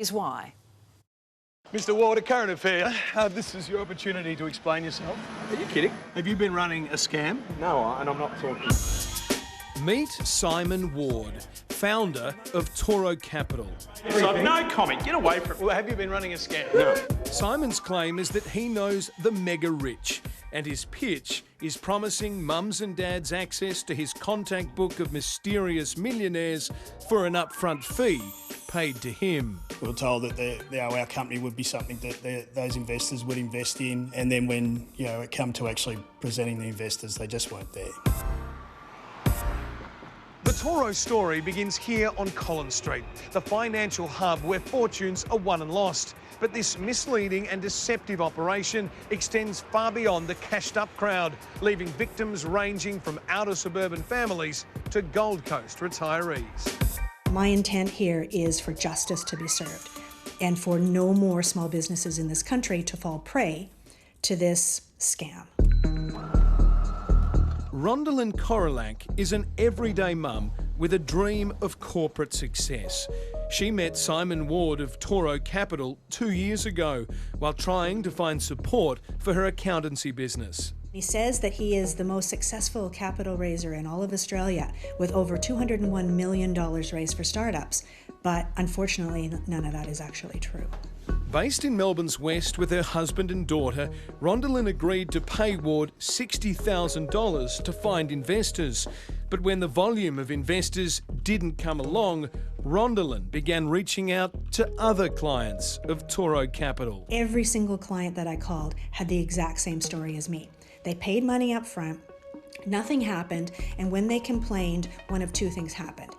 is why. Mr. Ward, a current affair. This is your opportunity to explain yourself. Are you kidding? Have you been running a scam? No, and I'm not talking. Meet Simon Ward, founder of Tauro Capital. So no comment, get away from it. Well, have you been running a scam? No. Simon's claim is that he knows the mega rich, and his pitch is promising mums and dads access to his contact book of mysterious millionaires for an upfront fee paid to him. We were told that our company would be something that those investors would invest in, and then when it come to actually presenting the investors, they just weren't there. The Tauro story begins here on Collins Street, the financial hub where fortunes are won and lost. But this misleading and deceptive operation extends far beyond the cashed-up crowd, leaving victims ranging from outer suburban families to Gold Coast retirees. My intent here is for justice to be served and for no more small businesses in this country to fall prey to this scam. Rondalyn Korolak is an everyday mum with a dream of corporate success. She met Simon Ward of Tauro Capital 2 years ago while trying to find support for her accountancy business. He says that he is the most successful capital raiser in all of Australia, with over $201 million raised for startups. But unfortunately, none of that is actually true. Based in Melbourne's west with her husband and daughter, Rondalyn agreed to pay Ward $60,000 to find investors. But when the volume of investors didn't come along, Rondalyn began reaching out to other clients of Tauro Capital. Every single client that I called had the exact same story as me. They paid money up front, nothing happened, and when they complained, one of two things happened.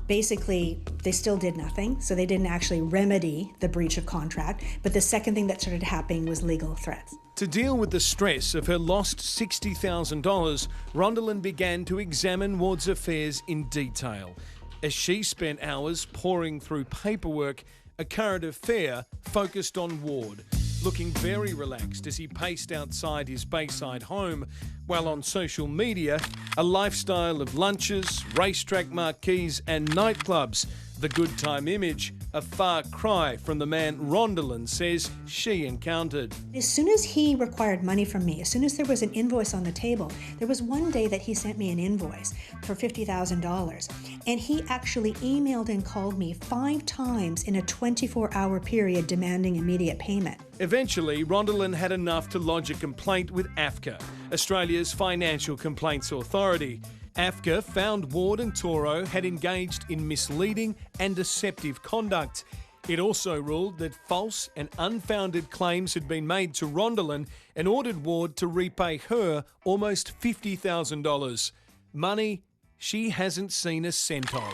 Basically, they still did nothing, so they didn't actually remedy the breach of contract, but the second thing that started happening was legal threats. To deal with the stress of her lost $60,000, Rondalyn began to examine Ward's affairs in detail. As she spent hours poring through paperwork, a current affair focused on Ward, looking very relaxed as he paced outside his Bayside home, while on social media, a lifestyle of lunches, racetrack marquees and nightclubs, the good time image, a far cry from the man Rondalyn says she encountered. As soon as he required money from me, as soon as there was an invoice on the table, there was one day that he sent me an invoice for $50,000, and he actually emailed and called me 5 times in a 24-hour period demanding immediate payment. Eventually, Rondalyn had enough to lodge a complaint with AFCA, Australia's Financial Complaints Authority. AFCA found Ward and Tauro had engaged in misleading and deceptive conduct. It also ruled that false and unfounded claims had been made to Rondalyn and ordered Ward to repay her almost $50,000. Money she hasn't seen a cent of.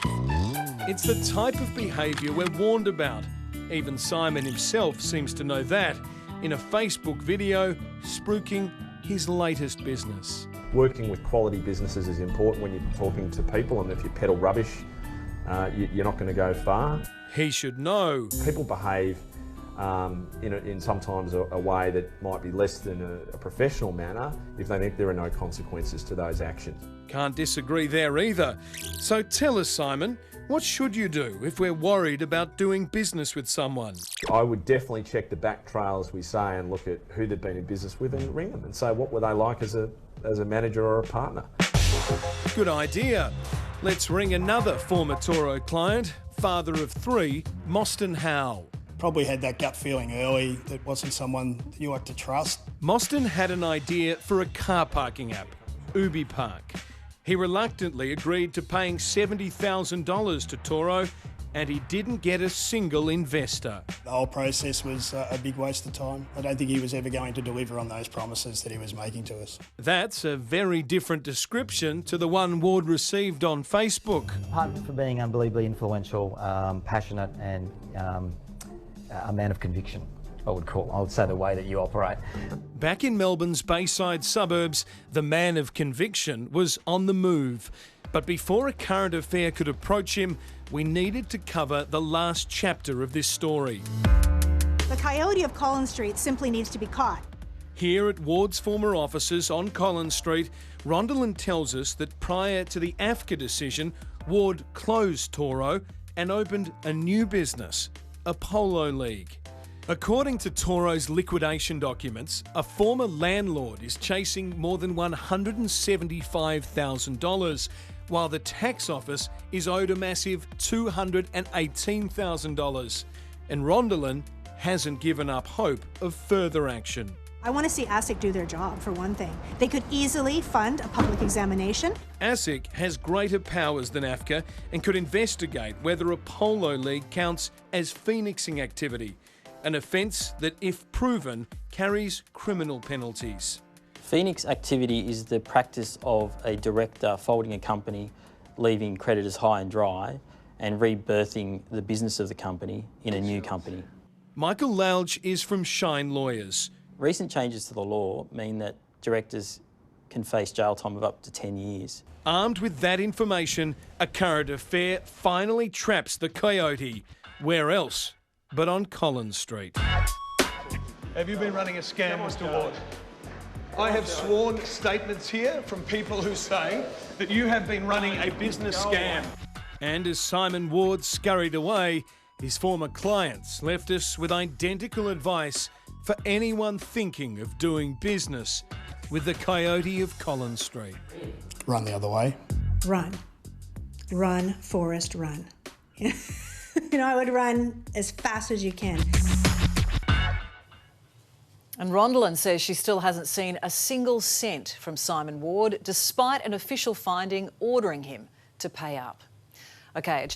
It's the type of behaviour we're warned about. Even Simon himself seems to know that in a Facebook video spruiking his latest business. Working with quality businesses is important when you're talking to people, and if you peddle rubbish, you're not going to go far. He should know. People behave in sometimes a way that might be less than a professional manner if they think there are no consequences to those actions. Can't disagree there either. So tell us, Simon, what should you do if we're worried about doing business with someone? I would definitely check the back trail, as we say, and look at who they've been in business with and ring them and say what were they like as a manager or a partner. Good idea. Let's ring another former Tauro client, father of 3, Mostyn Howe. Probably had that gut feeling early that wasn't someone that you like to trust. Mostyn had an idea for a car parking app, Ubi Park. He reluctantly agreed to paying $70,000 to Tauro, and he didn't get a single investor. The whole process was a big waste of time. I don't think he was ever going to deliver on those promises that he was making to us. That's a very different description to the one Ward received on Facebook. Apart from being unbelievably influential, passionate and a man of conviction, I would say the way that you operate. Back in Melbourne's Bayside suburbs, the man of conviction was on the move. But before a current affair could approach him, we needed to cover the last chapter of this story. The coyote of Collins Street simply needs to be caught. Here at Ward's former offices on Collins Street, Rondalyn tells us that prior to the AFCA decision, Ward closed Tauro and opened a new business, a polo league. According to Tauro's liquidation documents, a former landlord is chasing more than $175,000, while the tax office is owed a massive $218,000. And Rondelin hasn't given up hope of further action. I want to see ASIC do their job, for one thing. They could easily fund a public examination. ASIC has greater powers than AFCA and could investigate whether a polo league counts as phoenixing activity, an offence that, if proven, carries criminal penalties. Phoenix activity is the practice of a director folding a company, leaving creditors high and dry, and rebirthing the business of the company in a new company. Michael Lalge is from Shine Lawyers. Recent changes to the law mean that directors can face jail time of up to 10 years. Armed with that information, a current affair finally traps the coyote. Where else but on Collins Street? Have you been running a scam, Mr. Ward? I have sworn statements here from people who say that you have been running a business scam. And as Simon Ward scurried away, his former clients left us with identical advice for anyone thinking of doing business with the coyote of Collins Street. Run the other way. Run. Run, Forrest, run. You know, I would run as fast as you can. And Rondelin says she still hasn't seen a single cent from Simon Ward, despite an official finding ordering him to pay up. Okay.